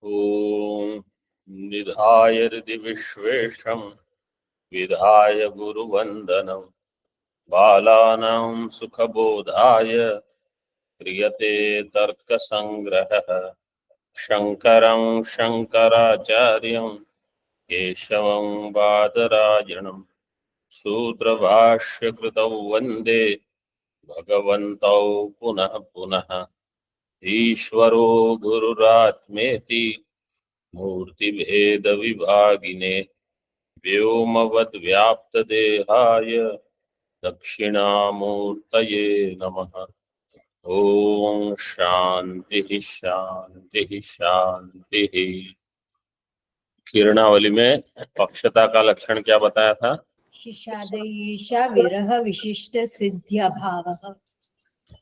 ॐ निधाय हृदि विश्वेशं विधाय गुरुवन्दनं बालानां सुखबोधाय क्रियते तर्कसङ्ग्रहः शङ्करं शङ्कराचार्यं केशवं बादरायणं सूत्रभाष्यकृतौ वन्दे भगवन्तौ पुनः पुनः ईश्वरो गुरुरात्मेति मूर्तिभेदविभागिने व्योमवद्व्याप्तदेहाय दक्षिणामूर्तये नमः। ओम शांति शांति शांति। किरणावली में पक्षता का लक्षण क्या बताया था? शिशादयेषा विरह विशिष्ट सिद्धि अभावः।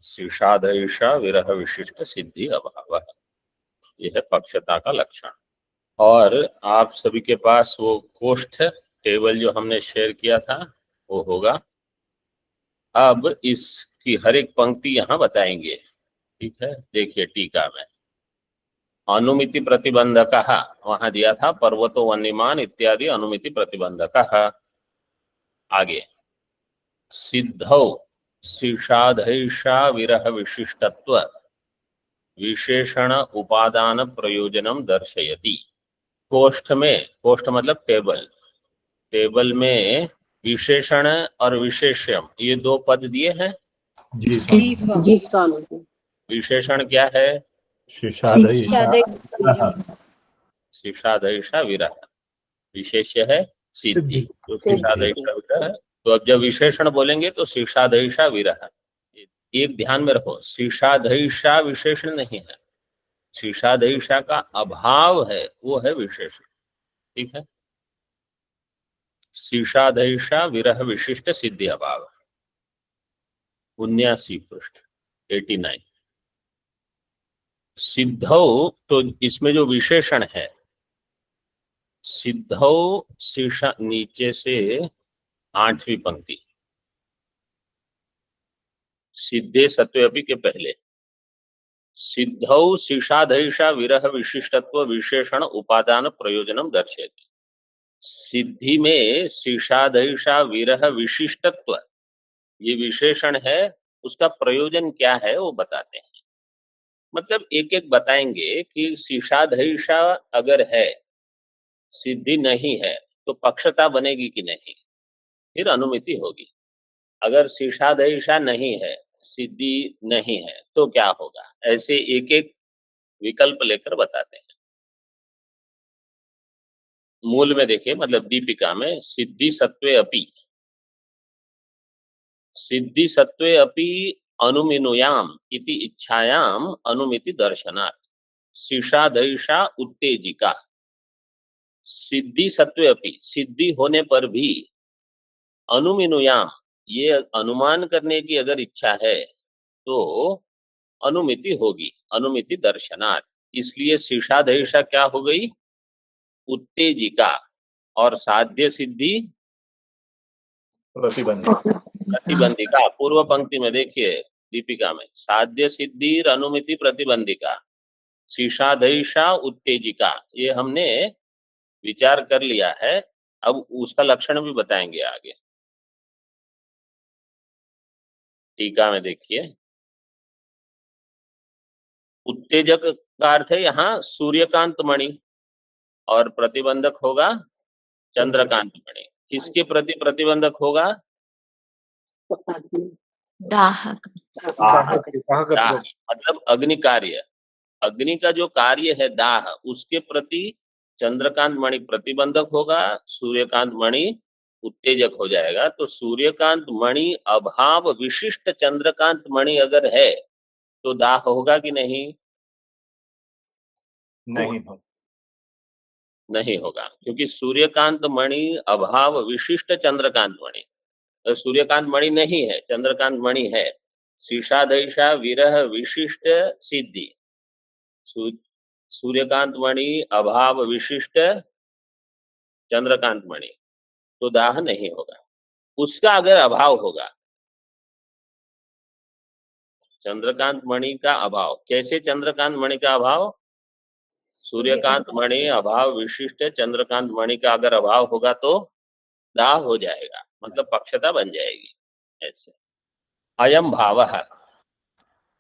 शिशादयेषा विरह विशिष्ट सिद्धि अभावः, यह है पक्षता का लक्षण। और आप सभी के पास वो कोष्ठ टेबल जो हमने शेयर किया था वो होगा। अब इसकी हर एक पंक्ति यहाँ बताएंगे, ठीक है? देखिए टीका में अनुमिति प्रतिबंधक वहां दिया था पर्वतो वन्यमान इत्यादि अनुमिति प्रतिबंधक। आगे सिद्धौ शीर्षाधैषा विरह विशिष्टत्व विशेषण उपादान प्रयोजनम दर्शयति। कोष्ठ में, कोष्ठ मतलब टेबल, टेबल में विशेषण और विशेष्यम ये दो पद दिए हैं। जी स्वामी। विशेषण क्या है? शिशादयिषा विरह, विशेष्य है सिद्धि, तो शिशादयिषा विरह। तो अब जब विशेषण बोलेंगे तो शिशादयिषा विरह, एक ध्यान में रखो, शिशादयिषा विशेषण नहीं है, शिशादयिषा का अभाव है वो है विशेषण, ठीक है? शिशादयिषा विरह विशिष्ट सिद्धि अभाव 79 पृष्ठ 89। सिद्धौ, तो इसमें जो विशेषण है सिद्धौ शीर्षा नीचे से 8वीं पंक्ति, सिद्धे सत्वेपि के पहले सिद्धौ शीर्षाधैषा विरह विशिष्टत्व विशेषण उपादान प्रयोजनम दर्शयति। सिद्धि में शीर्षाधैषा विरह विशिष्टत्व ये विशेषण है, उसका प्रयोजन क्या है वो बताते हैं। मतलब एक एक बताएंगे कि शीर्षाधैषा अगर है, सिद्धि नहीं है तो पक्षता बनेगी कि नहीं, फिर अनुमिति होगी। अगर शीर्षाधैषा नहीं है, सिद्धि नहीं है तो क्या होगा, ऐसे एक एक विकल्प लेकर बताते हैं। मूल में देखिए, मतलब दीपिका में सिद्धि सत्वे अपि, सिद्धि सत्वे अपि अनुमिनुयाम इति इच्छायाम अनुमिति दर्शनार्थ शीर्षाधैषा उत्तेजिका। सिद्धि सत्वे अपि, सिद्धि होने पर भी अनुमिनुयाम, ये अनुमान करने की अगर इच्छा है तो अनुमिति होगी, अनुमिति दर्शनार्थ। इसलिए शीर्षाधैषा क्या हो गई? उत्तेजिका। और साध्य सिद्धि प्रतिबंधिका। पूर्व पंक्ति में देखिए दीपिका में, साध्य सिद्धि अनुमिति प्रतिबंधिका, शीर्षाधैषा उत्तेजिका, ये हमने विचार कर लिया है। अब उसका लक्षण भी बताएंगे आगे। टीका में देखिए, उत्तेजक का अर्थ है यहाँ सूर्यकांत मणि और प्रतिबंधक होगा चंद्रकांत मणि। किसके प्रति प्रतिबंधक होगा? दाह। मतलब अग्नि कार्य, अग्नि का जो कार्य है दाह, उसके प्रति चंद्रकांत मणि प्रतिबंधक होगा, सूर्यकांत मणि उत्तेजक हो जाएगा। तो सूर्यकांत मणि अभाव विशिष्ट चंद्रकांत मणि अगर है तो दाह होगा कि नहीं? नहीं होगा, क्योंकि सूर्यकांत मणि अभाव विशिष्ट चंद्रकांत मणि, तो सूर्यकांत मणि नहीं है, चंद्रकांत मणि है। शीर्षाधैषा विरह विशिष्ट सिद्धि, सूर्यकांत मणि अभाव विशिष्ट चंद्रकांत मणि, तो दाह नहीं होगा। उसका अगर अभाव होगा, चंद्रकांत मणि का अभाव, कैसे चंद्रकांत मणि का अभाव? सूर्यकांत मणि अभाव विशिष्ट, चंद्रकांत मणि का अगर अभाव होगा तो दाह हो जाएगा, मतलब पक्षता बन जाएगी। ऐसे अयम भावः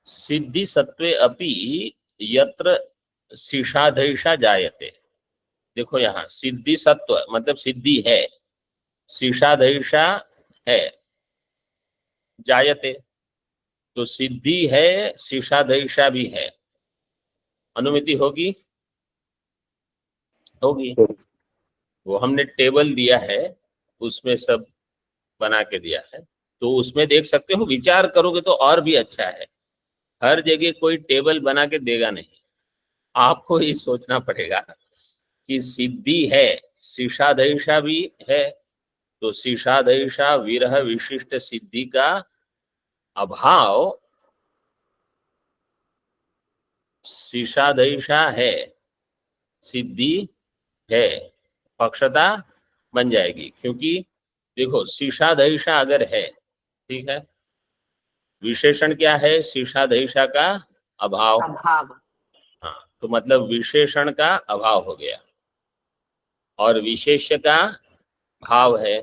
सिद्धि सत्वे अपि यत्र शीशाधैषा जायते। देखो यहाँ सिद्धि सत्व मतलब सिद्धि है, शीशाधैषा है, जायते तो सिद्धि है, शीशाधैषा भी है, अनुमिति होगी होगी। वो हमने टेबल दिया है, उसमें सब बना के दिया है, तो उसमें देख सकते हो, विचार करोगे तो और भी अच्छा है। हर जगह कोई टेबल बना के देगा नहीं, आपको ही सोचना पड़ेगा कि सिद्धि है, शीशाधैषा भी है, तो शीशाधैषा विरह विशिष्ट सिद्धि का अभाव, शीशाधैषा है, सिद्धि है, पक्षता बन जाएगी। क्योंकि देखो शीशाधैषा अगर है, ठीक है, विशेषण क्या है, शीशाधैषा का अभाव, अभाव। हाँ, तो मतलब विशेषण का अभाव हो गया, और विशेष्य का भाव है,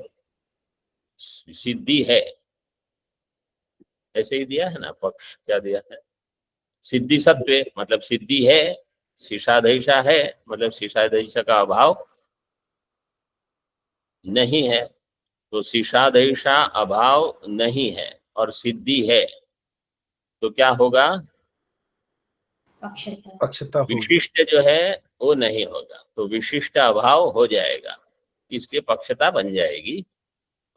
सिद्धि है, ऐसे ही दिया है ना, पक्ष क्या दिया है, सिद्धि सत्वे मतलब सिद्धि है, शीशाधैषा है मतलब शीशाधैषा का अभाव नहीं है, तो शीशाधैषा अभाव नहीं है और सिद्धि है, तो क्या होगा, पक्षता होगी। विशिष्ट जो है वो नहीं होगा, तो विशिष्ट अभाव हो जाएगा, इसलिए पक्षता बन जाएगी,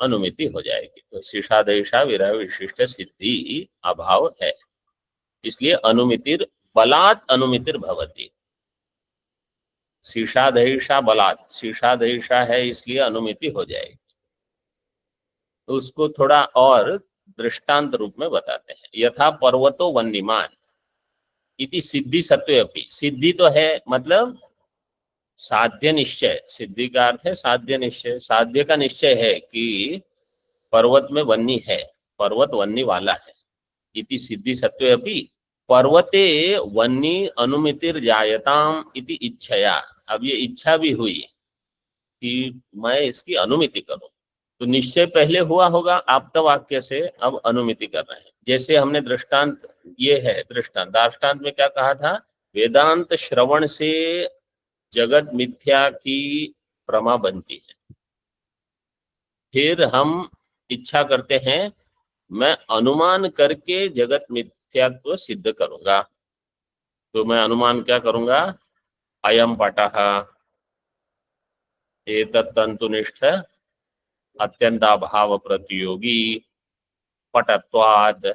अनुमिति हो जाएगी। तो शीशाधैषा विरह विशिष्ट सिद्धि अभाव है, इसलिए अनुमितिर बलात् अनुमितिर भवति। शीशाधैषा बलात्, शीशाधैषा है इसलिए अनुमिति हो जाएगी। तो उसको थोड़ा और दृष्टांत रूप में बताते हैं। यथा पर्वतो वन्यमान इति सिद्धि सत्वे अपि, सिद्धि तो है मतलब साध्य निश्चय, सिद्धि का अर्थ है साध्य निश्चय, साध्य का निश्चय है कि पर्वत में वन्नी है, पर्वत वन्नी वाला है, इति सिद्धि सत्वे अपि पर्वते वन्नी अनुमितिर जायताम इति इच्छया। अब ये इच्छा भी हुई कि मैं इसकी अनुमिति करूं, तो निश्चय पहले हुआ होगा आप्त वाक्य से, अब अनुमिति कर रहे हैं। जैसे हमने दृष्टांत, ये है दृष्टांत में क्या कहा था, वेदांत श्रवण से जगत मिथ्या की प्रमा बनती है, फिर हम इच्छा करते हैं मैं अनुमान करके जगत मिथ्यात्व सिद्ध करूंगा, तो मैं अनुमान क्या करूंगा, अयम पटः एतत् तंतुनिष्ठ अत्यंताभाव प्रतियोगी पटत्वाद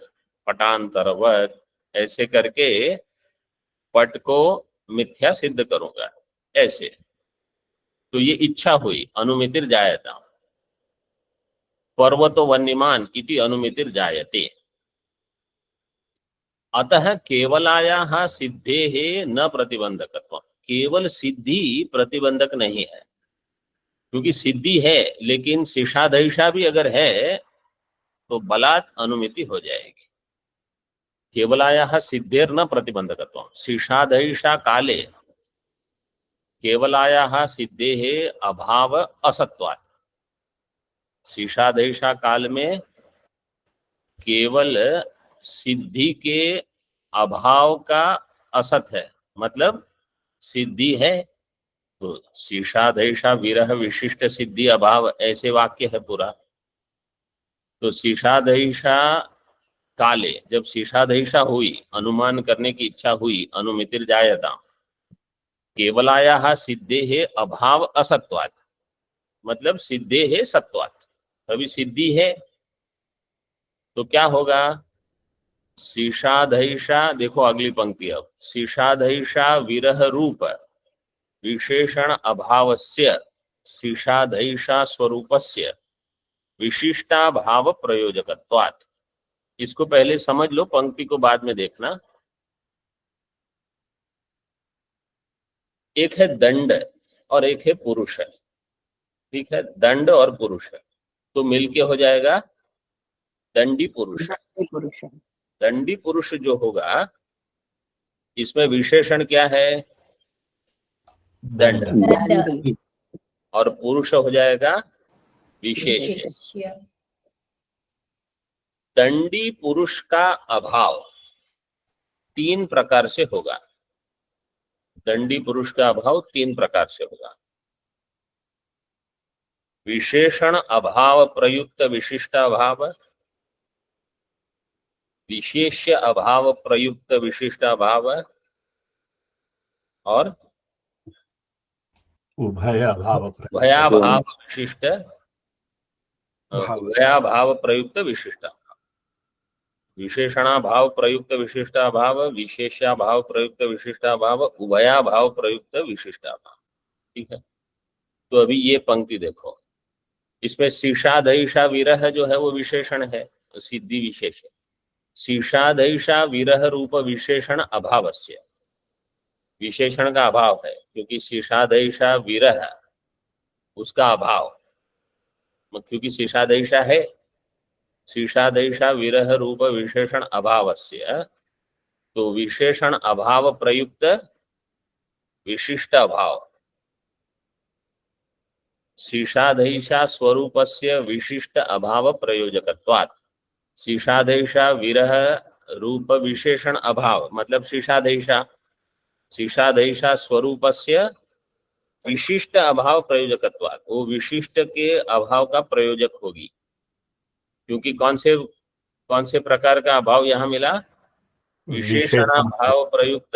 पटांतरवत, ऐसे करके पट को मिथ्या सिद्ध करूंगा, ऐसे। तो ये इच्छा हुई, अनुमितिर जायता, पर्वतो वन्यमान इति अनुमितिर जायते। अतः केवलायाः सिद्धेः न प्रतिबंधकत्व, केवल सिद्धि प्रतिबंधक नहीं है, क्योंकि सिद्धि है लेकिन शीशाधैषा भी अगर है तो बलात् अनुमिति हो जाएगी। केवलायाः सिद्धेर न प्रतिबंधकत्व, शीशाधैषा काले केवलायाः सिद्धेः अभाव असत्वात्, शीशाधैषा काल में केवल सिद्धि के अभाव का असत है, मतलब सिद्धि है तो शीशाधैषा विरह विशिष्ट सिद्धि अभाव, ऐसे वाक्य है पूरा। तो शीशाधैषा काले, जब शीशाधैषा हुई, अनुमान करने की इच्छा हुई, अनुमितिर जायता, केवलायाः सिद्धेः अभाव असत्वात्, मतलब सिद्धेः सत्वात्, अभी सिद्धि है तो क्या होगा, शीशाधैषा, देखो अगली पंक्ति, अब शीशाधैषा विरह रूप विशेषण अभावस्य शीशाधैषा स्वरूपस्य विशिष्टा भाव प्रयोजकत्वात्। इसको पहले समझ लो, पंक्ति को बाद में देखना। एक है दंड और एक है पुरुष, ठीक है, दंड और पुरुष, तो मिलके हो जाएगा दंडी पुरुष। दंडी पुरुष जो होगा, इसमें विशेषण क्या है, दंड, दंड और पुरुष हो जाएगा विशेष। विशेष्य दंडी पुरुष का अभाव 3 प्रकार से होगा। दंडी पुरुष का अभाव 3 प्रकार से होगा। विशेषण अभाव प्रयुक्त विशिष्ट अभाव, विशेष्य अभाव प्रयुक्त विशिष्ट अभाव, और उभयाभाव भयाभाव विशिष्ट, भयाभाव प्रयुक्त विशिष्ट। विशेषणाभाव प्रयुक्त विशिष्टाभाव, विशेष्याभाव प्रयुक्त विशिष्टाभाव, उभयाभाव प्रयुक्त विशिष्टाभाव। ठीक है, तो अभी ये पंक्ति देखो, इसमें शीर्षाधईषा विरह जो है वो विशेषण है, तो सिद्धि विशेष है। शीर्षाधईषा विरह रूप विशेषण अभावस्य, विशेषण का अभाव है, क्योंकि शीर्षाधईषा विरह उसका अभाव, क्योंकि शीर्षाधईषा है, शीर्षाधईषा विरह रूप विशेषण अभावस्य, तो विशेषण अभाव प्रयुक्त विशिष्ट अभाव, शीर्षाधईषा स्वरूपस्य विशिष्ट अभाव प्रयोजकत्वात्, शीर्षाधईषा विरह रूप विशेषण अभाव मतलब शीर्षाधईषा, शीर्षाधईषा स्वरूपस्य विशिष्ट अभाव प्रयोजकत्वात्, वो विशिष्ट के अभाव का प्रयोजक होगी, क्योंकि कौन से प्रकार का अभाव यहाँ मिला? विशेषणाभाव प्रयुक्त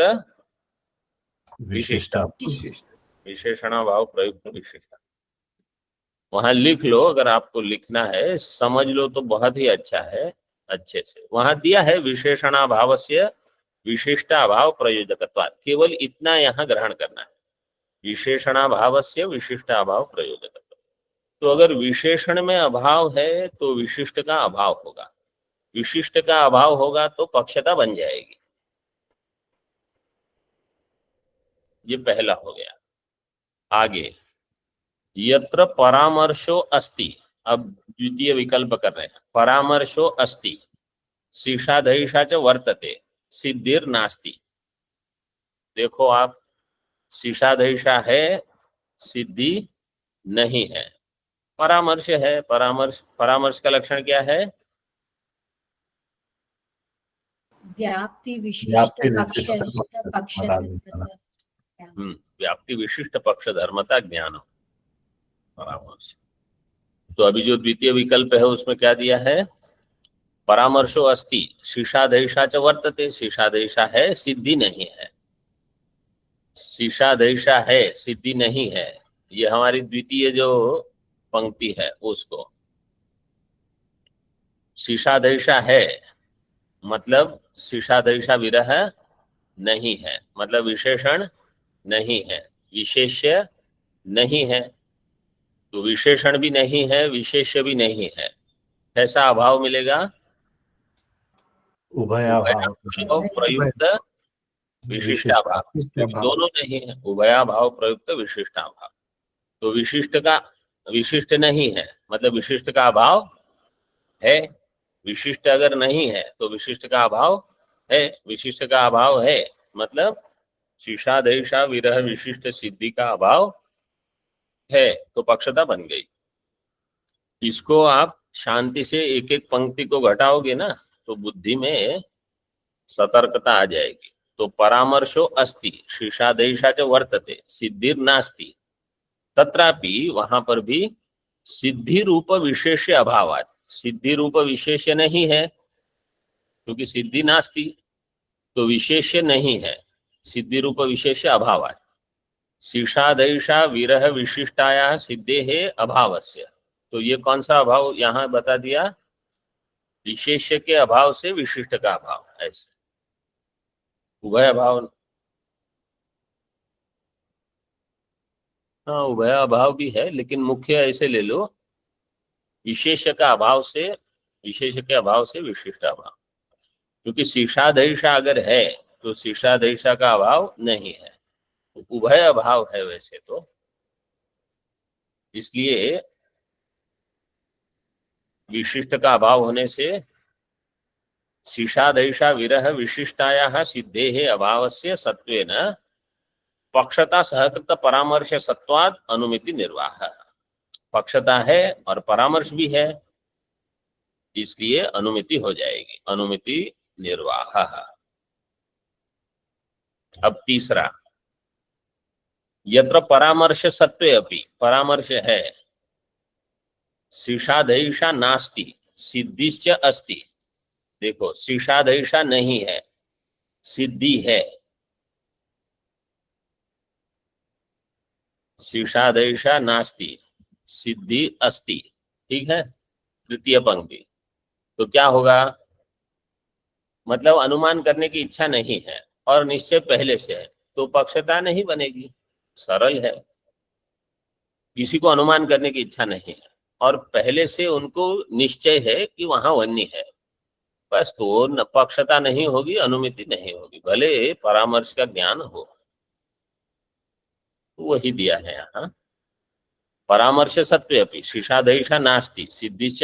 विशिष्ट, विशेषणाभाव प्रयुक्त विशिष्ट। वहां लिख लो, अगर आपको लिखना है, समझ लो तो बहुत ही अच्छा है, अच्छे से वहां दिया है विशेषणाभावस्य विशिष्ट अभाव प्रयोजकत्वात्, केवल इतना यहाँ ग्रहण करना है, विशेषणाभावस्य विशिष्ट अभाव प्रयोजकत्वात्। तो अगर विशेषण में अभाव है तो विशिष्ट का अभाव होगा, विशिष्ट का अभाव होगा तो पक्षता बन जाएगी। ये पहला हो गया। आगे यत्र परामर्शो अस्ति, अब द्वितीय विकल्प कर रहे हैं, परामर्शो अस्ति शीर्षाधईषा च वर्तते सिद्धिर नास्ति। देखो आप, शीर्षाधईषा है, सिद्धि नहीं है, परामर्श है। परामर्श का लक्षण क्या है? व्याप्ति विशिष्ट पक्ष व्याप्ति विशिष्ट पक्ष धर्मता ज्ञान परामर्श। तो अभी जो द्वितीय विकल्प है उसमें क्या दिया है? परामर्शो अस्ति शीर्षाधईषा च वर्तते, शीर्षाधईषा है, सिद्धि नहीं है। शीर्षाधईषा है, सिद्धि नहीं है, ये हमारी द्वितीय जो पंक्ति है उसको। शीर्षाधईषा है मतलब शीर्षाधईषा विरह नहीं है, मतलब विशेषण नहीं है, विशेष्य नहीं है, तो विशेषण भी नहीं है, विशेष्य भी नहीं है, ऐसा अभाव मिलेगा उभयाभाव प्रयुक्त विशिष्टाभाव, दोनों नहीं है, उभयाभाव प्रयुक्त विशिष्टाभाव। तो विशिष्ट का विशिष्ट नहीं है मतलब विशिष्ट का अभाव है, विशिष्ट अगर नहीं है तो विशिष्ट का अभाव है, विशिष्ट का अभाव है मतलब शीर्षाधईषा विरह विशिष्ट सिद्धि का अभाव है, तो पक्षता बन गई। इसको आप शांति से एक एक पंक्ति को घटाओगे ना तो बुद्धि में सतर्कता आ जाएगी। तो परामर्शो अस्ति शीर्षाधईषा च वर्तते सिद्धिर नास्ति, तत्रापि वहां पर भी सिद्धि रूप विशेष्य अभावात्, सिद्धि रूप विशेष्य नहीं है क्योंकि सिद्धि नास्ति, तो विशेष्य नहीं है, सिद्धि रूप विशेष्य अभावात् शीर्षाधईषा विरह विशिष्टाया सिद्धेः अभावस्य। तो ये कौन सा अभाव यहाँ बता दिया? विशेष्य के अभाव से विशिष्ट का अभाव, ऐसे उभय अभाव। हाँ, उभय अभाव भी है, लेकिन मुख्य ऐसे ले लो, विशेष का अभाव से, विशेष के अभाव से विशिष्ट अभाव, क्योंकि शीर्षाधईषा अगर है तो शीर्षाधईषा का अभाव नहीं है, उभय अभाव है वैसे तो, इसलिए विशिष्ट का अभाव होने से शीर्षाधईषा विरह विशिष्टायाः सिद्धेः अभावस्य सत्वेन पक्षता सहकृत परामर्श सत्वाद अनुमिति निर्वाह। पक्षता है और परामर्श भी है, इसलिए अनुमिति हो जाएगी, अनुमिति निर्वाह। अब तीसरा, यत्र परामर्श सत्वे अपि, परामर्श है, शीर्षाधैषा नास्ति सिद्धिश्च अस्ति। देखो, शीर्षाधैषा नहीं है, सिद्धि है। शीर्षाधैषा नास्ति सिद्धि अस्ति, ठीक है, तृतीय पंक्ति। तो क्या होगा, मतलब अनुमान करने की इच्छा नहीं है और निश्चय पहले से है, तो पक्षता नहीं बनेगी। सरल है, किसी को अनुमान करने की इच्छा नहीं है और पहले से उनको निश्चय है कि वहां वन्य है, बस तो पक्षता नहीं होगी, अनुमिति नहीं होगी, भले परामर्श का ज्ञान हो। तो वही दिया है यहाँ, परामर्श सत्वे अपि शीर्षाधैषा नास्ति सिद्धिश्च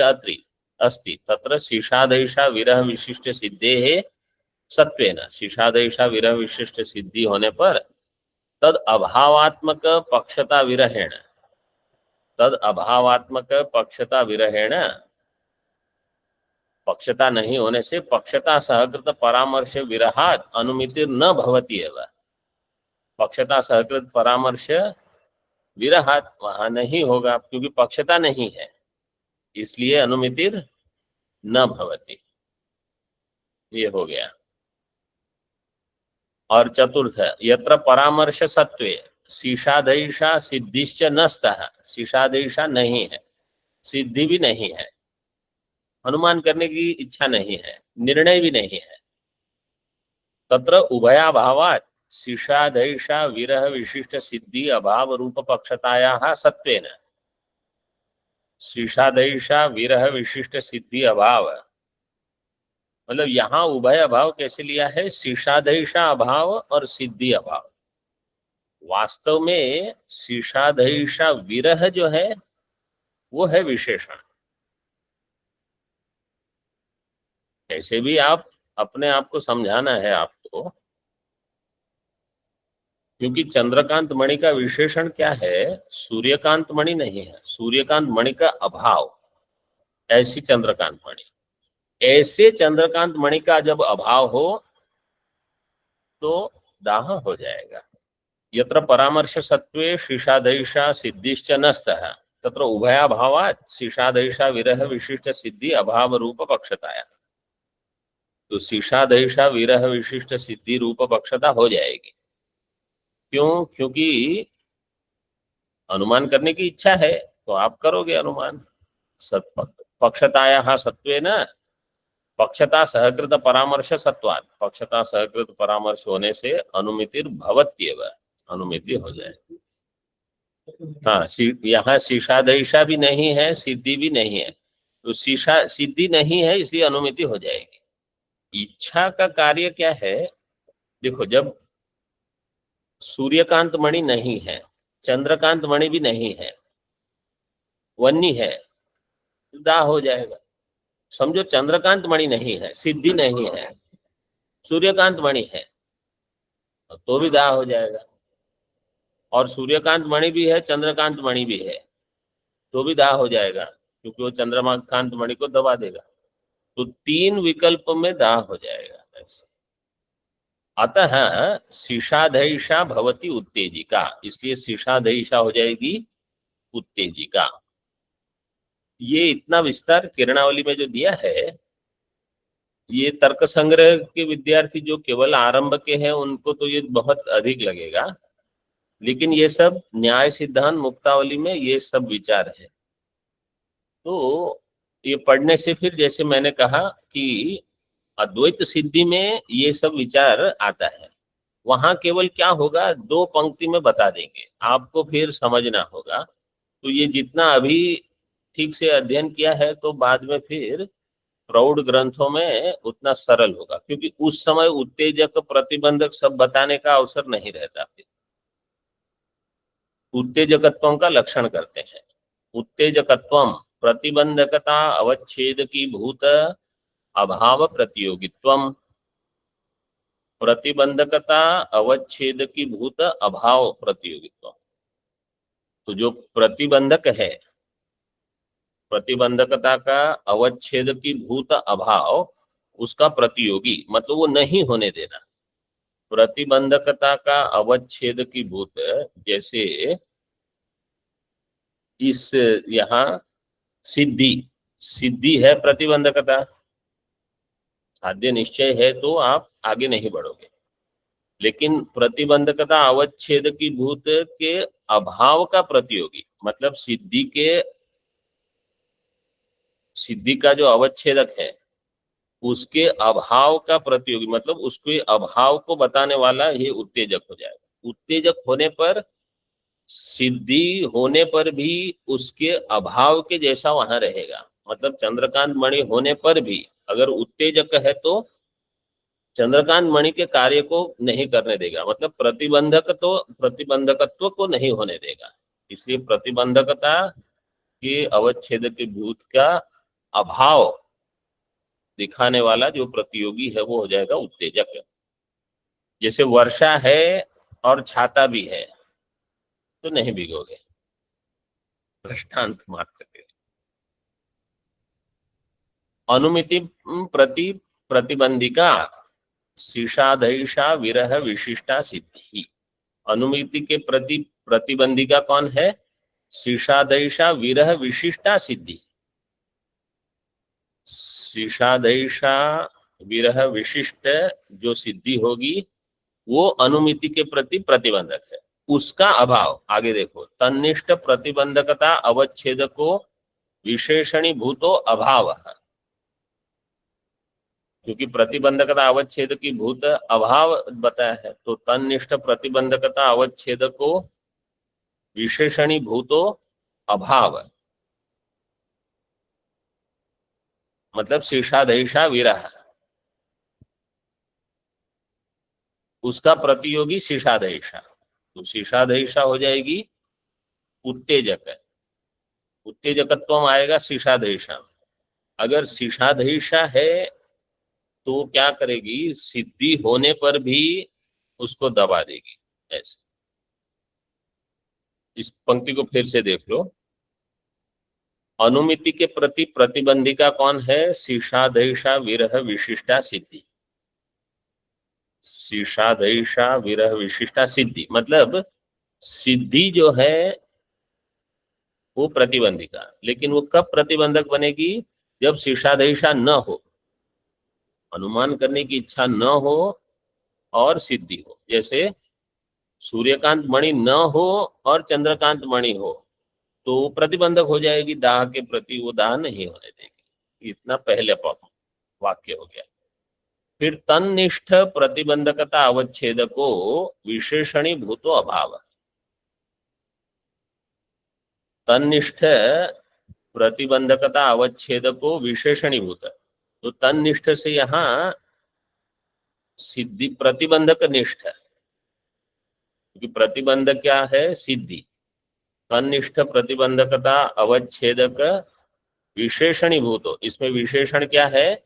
अस्ति तत्र शीर्षाधैषा विरह विशिष्ट सिद्धेः सत्वेन। शीर्षाधैषा विरह विशिष्ट सिद्धि होने पर तद अभावात्मक पक्षता विरहेण, तद अभावात्मक पक्षता विरहेण, पक्षता नहीं होने से पक्षता सहकृत परामर्श विरहात अनुमितिर न भवति एव। पक्षता सहकृत परामर्श विरहात वहां नहीं होगा, क्योंकि पक्षता नहीं है, इसलिए अनुमितिर न भवति। ये हो गया। और चतुर्थ, यत्र परामर्श सत्वे शीर्षाधैषा सिद्धिश्च नस्तः, शीर्षाधैषा नहीं है, सिद्धि भी नहीं है, अनुमान करने की इच्छा नहीं है, निर्णय भी नहीं है, तत्र उभयाभावात् शीर्षाधैषा विरह विशिष्ट सिद्धि अभाव रूप पक्षतायाः सत्वेन। शीर्षाधैषा विरह विशिष्ट सिद्धि अभाव, मतलब यहाँ उभय अभाव कैसे लिया है, शीर्षाधैषा अभाव और सिद्धि अभाव। वास्तव में शीर्षाधैषा विरह जो है वो है विशेषण। ऐसे भी आप अपने आप को समझाना है आपको, क्योंकि चंद्रकांत मणि का विशेषण क्या है, सूर्यकांत मणि नहीं है, सूर्यकांत मणि का अभाव, ऐसी चंद्रकांत मणि। ऐसे चंद्रकांत मणि का जब अभाव हो तो दाह हो जाएगा। यत्र परामर्श सत्वे शीर्षाधैषा सिद्धिश्च नस्तः तत्र उभयाभावात् शीर्षाधैषा विरह विशिष्ट सिद्धि अभाव रूप पक्षताया। तो शीर्षाधैषा विरह विशिष्ट सिद्धि रूप पक्षता हो जाएगी। क्यों? क्योंकि अनुमान करने की इच्छा है तो आप करोगे अनुमान। पक्षताया सत्वे न पक्षता सहकृत परामर्श सत्वात्, पक्षता सहकृत परामर्श होने से अनुमितिर भवत्येव, अनुमिति हो जाएगी। हाँ, यहाँ शीर्षाधैषा भी नहीं है, सिद्धि भी नहीं है, तो सिद्धि नहीं है इसलिए अनुमिति हो जाएगी। इच्छा का कार्य क्या है, देखो, जब सूर्यकांत मणि नहीं है, चंद्रकांत मणि भी नहीं है, वन्नी है, दाह हो जाएगा। समझो चंद्रकांत मणि नहीं है, सिद्धि नहीं है, सूर्यकांत मणि है, तो भी दाह हो जाएगा। और सूर्यकांत मणि भी है, चंद्रकांत मणि भी है, तो भी दाह हो जाएगा, क्योंकि वो चंद्रकांत मणि को दबा देगा। तो तीन विकल्प में दाह हो जाएगा। अतः शीर्षाधैषा भवति उत्तेजिका, इसलिए शीर्षाधैषा हो जाएगी उत्तेजिका। ये इतना विस्तार किरणावली में जो दिया है, ये तर्क संग्रह के विद्यार्थी जो केवल आरंभ के हैं उनको तो ये बहुत अधिक लगेगा, लेकिन ये सब न्याय सिद्धांत मुक्तावली में ये सब विचार है। तो ये पढ़ने से फिर जैसे मैंने कहा कि अद्वैत सिद्धि में ये सब विचार आता है, वहां केवल क्या होगा, दो पंक्ति में बता देंगे, आपको फिर समझना होगा। तो ये जितना अभी ठीक से अध्ययन किया है तो बाद में फिर प्रौढ़ ग्रंथों में उतना सरल होगा, क्योंकि उस समय उत्तेजक प्रतिबंधक सब बताने का अवसर नहीं रहता। फिर उत्तेजकत्व का लक्षण करते हैं। उत्तेजकत्व प्रतिबंधकता अवच्छेद की भूत अभाव प्रतियोगित्वम, प्रतिबंधकता अवच्छेद की भूत अभाव प्रतियोगित्व। तो जो प्रतिबंधक है, प्रतिबंधकता का अवच्छेद की भूत अभाव, उसका प्रतियोगी मतलब वो नहीं होने देना। प्रतिबंधकता का अवच्छेद की भूत, जैसे इस यहाँ सिद्धि, सिद्धि है प्रतिबंधकता, साध्य निश्चय है तो आप आगे नहीं बढ़ोगे। लेकिन प्रतिबंधकता अवच्छेद की भूत के अभाव का प्रतियोगी मतलब सिद्धि का जो अवच्छेदक है उसके अभाव का प्रतियोगी मतलब उसके अभाव को बताने वाला ये उत्तेजक हो जाएगा। उत्तेजक होने पर सिद्धि होने पर भी उसके अभाव के जैसा वहां रहेगा। मतलब चंद्रकांत मणि होने पर भी अगर उत्तेजक है तो चंद्रकांत मणि के कार्य को नहीं करने देगा, मतलब प्रतिबंधकत्व को नहीं होने देगा। इसलिए प्रतिबंधकता के अवच्छेद के भूत का अभाव दिखाने वाला जो प्रतियोगी है वो हो जाएगा उत्तेजक। जैसे वर्षा है और छाता भी है तो नहीं भीगोगे, दृष्टांत मात्र के। अनुमिति प्रति प्रतिबंधिका शीशाधैषा विरह विशिष्टा सिद्धि। अनुमिति के प्रति प्रतिबंधिका कौन है? शीशाधैषा विरह विशिष्टा सिद्धि। शीशाधैषा विरह विशिष्ट जो सिद्धि होगी वो अनुमिति के प्रति प्रतिबंधक है। उसका अभाव आगे देखो, तन्निष्ठ प्रतिबंधकता अवच्छेद को विशेषणीभूतो अभाव, क्योंकि प्रतिबंधकता अवच्छेद की भूत अभाव बताया है तो तन्निष्ठ प्रतिबंधकता अवच्छेद को विशेषणीभूतो अभाव मतलब शीर्षाधैषा विरह, उसका प्रतियोगी शीर्षाधैषा। तो शीर्षाधैषा हो जाएगी उत्तेजक, उत्तेजकत्व आएगा शीर्षाधैषा। अगर शीर्षाधैषा है तो क्या करेगी? सिद्धि होने पर भी उसको दबा देगी। ऐसे इस पंक्ति को फिर से देख लो। अनुमिति के प्रति प्रतिबंधिका कौन है? शीर्षाधैषा विरह विशिष्टा सिद्धि। शीर्षाधैषा विरह विशिष्टा सिद्धि मतलब सिद्धि जो है वो प्रतिबंधिका, लेकिन वो कब प्रतिबंधक बनेगी? जब शीर्षाधैषा न हो, अनुमान करने की इच्छा न हो और सिद्धि हो। जैसे सूर्यकांत मणि न हो और चंद्रकांत मणि हो तो प्रतिबंधक हो जाएगी, दाह के प्रति वो दाह नहीं होने देगी। इतना पहले वाक्य हो गया। फिर तन्निष्ठ प्रतिबंधकता अवच्छेद को विशेषणीभूतो अभाव। तन्निष्ठ प्रतिबंधकता अवच्छेद को विशेषणीभूत, तो तन्निष्ठ से यहाँ सिद्धि प्रतिबंधक निष्ठ, क्योंकि प्रतिबंधक क्या है? सिद्धि। तन्निष्ठ प्रतिबंधकता अवच्छेदक विशेषणीभूतो, इसमें विशेषण क्या है?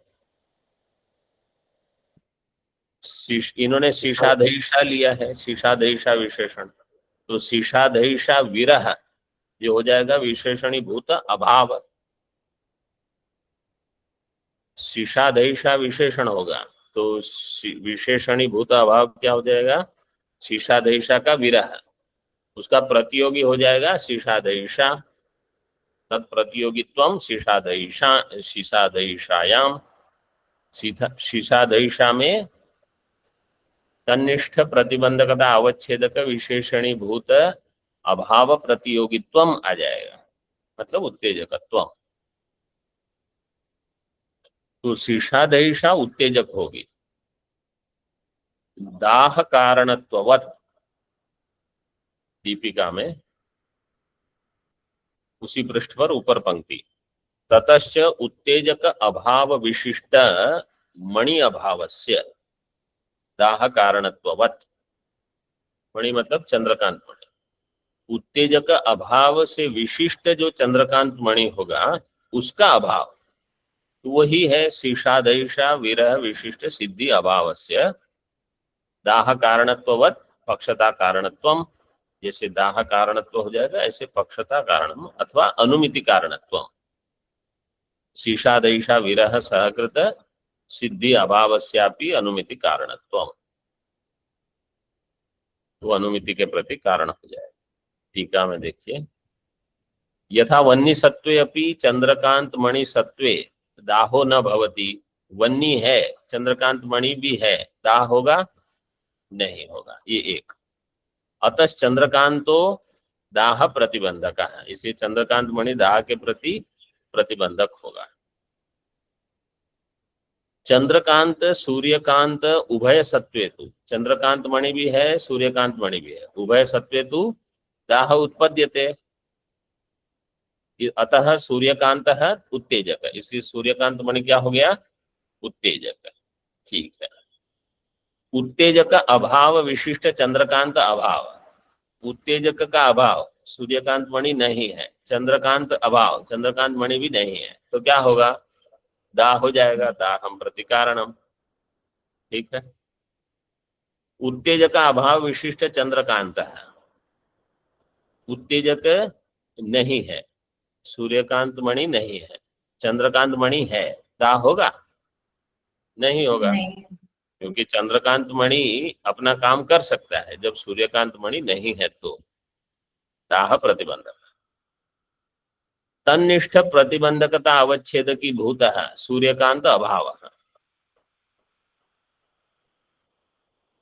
इन्होंने शीशाधैषा लिया है, शीशाधैषा विशेषण, तो शीशाधैषा विरह ये हो जाएगा विशेषणीभूत अभाव। शीशाधैषा विशेषण होगा तो विशेषणीभूत अभाव क्या हो जाएगा? शीशाधैषा का विरह, उसका प्रतियोगी हो जाएगा शीशाधैषा। तत्प्रतियोगित्वम शीशाधैषायाम, शीशाधैषा में तन्निष्ठ प्रतिबंधकता अवच्छेदक विशेषणीभूत अभाव प्रतियोगित्वम आ जाएगा, मतलब उत्तेजकत्व। तो शीर्षाधैषा उत्तेजक होगी। दाह कारणत्ववत्, दीपिका में उसी पृष्ठ पर ऊपर पंक्ति, ततश्च उत्तेजक अभाव विशिष्ट मणि अभावस्य दाह कारणत्ववत्। मणि मतलब चंद्रकांत मणि, उत्तेजक अभाव से विशिष्ट जो चंद्रकांत मणि होगा उसका अभाव वही है शीर्षाधैषा विरह विशिष्ट सिद्धि अभावस्य दाह कारणत्ववत पक्षता कारणत्वम, जैसे दाह कारणत्व हो जाएगा ऐसे पक्षता कारणम अथवा अनुमिति कारणत्वम। शीशादैषा विरह सहकृत सिद्धि अभावस्यापि अनुमिति कारणत्वम, वो अनुमिति के प्रति कारण हो जाएगा। टीका में देखिए, यथा वन्नी सत्वे अपि चंद्रकांत मणि सत्वे दाहो न भवति। वन्नी है, चंद्रकांत मणि भी है, दाह होगा नहीं होगा, ये एक। अतः चंद्रकांतो दाह प्रतिबंधक है, इसलिए चंद्रकांत मणि दाह के प्रति प्रतिबंधक होगा। चंद्रकांत सूर्यकांत उभय सत्वेतु, चंद्रकांत मणि भी है सूर्यकांत मणि भी है, उभय सत्वेतु दाह उत्पद्यते। अतः सूर्यकांत है उत्तेजक, इसलिए सूर्यकांत मणि क्या हो गया, उत्तेजक। ठीक है। उत्तेजक अभाव विशिष्ट चंद्रकांत अभाव, उत्तेजक का अभाव सूर्यकांत मणि नहीं है, चंद्रकांत अभाव चंद्रकांत मणि भी नहीं है, तो क्या होगा, दाह हो जाएगा, दाहम प्रति कारणम। ठीक है। उत्तेजक अभाव विशिष्ट चंद्रकांत है, उत्तेजक नहीं है, सूर्यकांत मणि नहीं है, चंद्रकांत मणि है, दाह होगा नहीं होगा, नहीं। क्योंकि चंद्रकांत मणि अपना काम कर सकता है, जब सूर्यकांत मणि नहीं है तो दाह प्रतिबंधक। तन्निष्ठ प्रतिबंधकता अवच्छेद की भूत सूर्यकांत अभाव।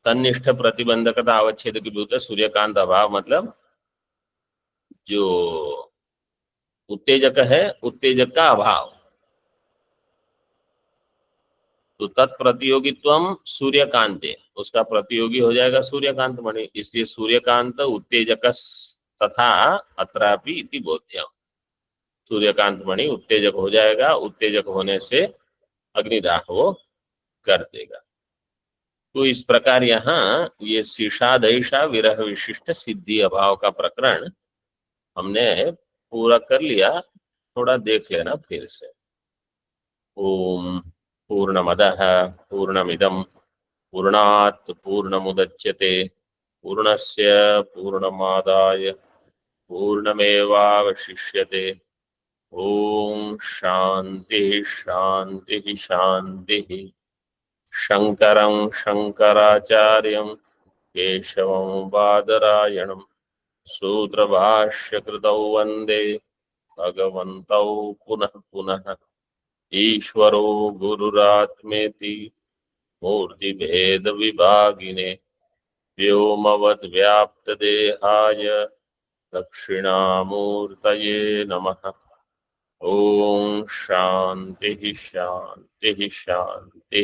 तन्निष्ठ प्रतिबंधकता अवच्छेद की भूत सूर्यकांत अभाव मतलब जो उत्तेजक है, उत्तेजक का अभाव, तो तत्प्रतियोगित्वम सूर्यकांते, उसका प्रतियोगी हो जाएगा सूर्यकांत मणि, इसलिए सूर्यकांत उत्तेजक तथा अत्रापि इति बोध्यम। सूर्यकांत मणि उत्तेजक हो जाएगा, उत्तेजक होने से अग्निदाह वो कर देगा। तो इस प्रकार यहाँ ये शीशादैषा विरह विशिष्ट सिद्धि अभाव का प्रकरण हमने पूरा कर लिया, थोड़ा देख लेना फिर से। ओम पूर्णमदः पूर्णमिदं पूर्णात् पूर्णमुदच्यते पूर्णस्य पूर्णमादाय पूर्णमेवावशिष्यते। ओम शांति शांति शांति। शंकरं शंकराचार्यं केशवं बादरायणं सूत्रभाष्यकृतौ वन्दे भगवन्तौ पुनः पुनः। ईश्वरो गुरुरात्मेति मूर्तिभेद विभागिने व्योमवद्व्याप्तदेहाय दक्षिणामूर्तये नमः। ओम शांति शांति शांति।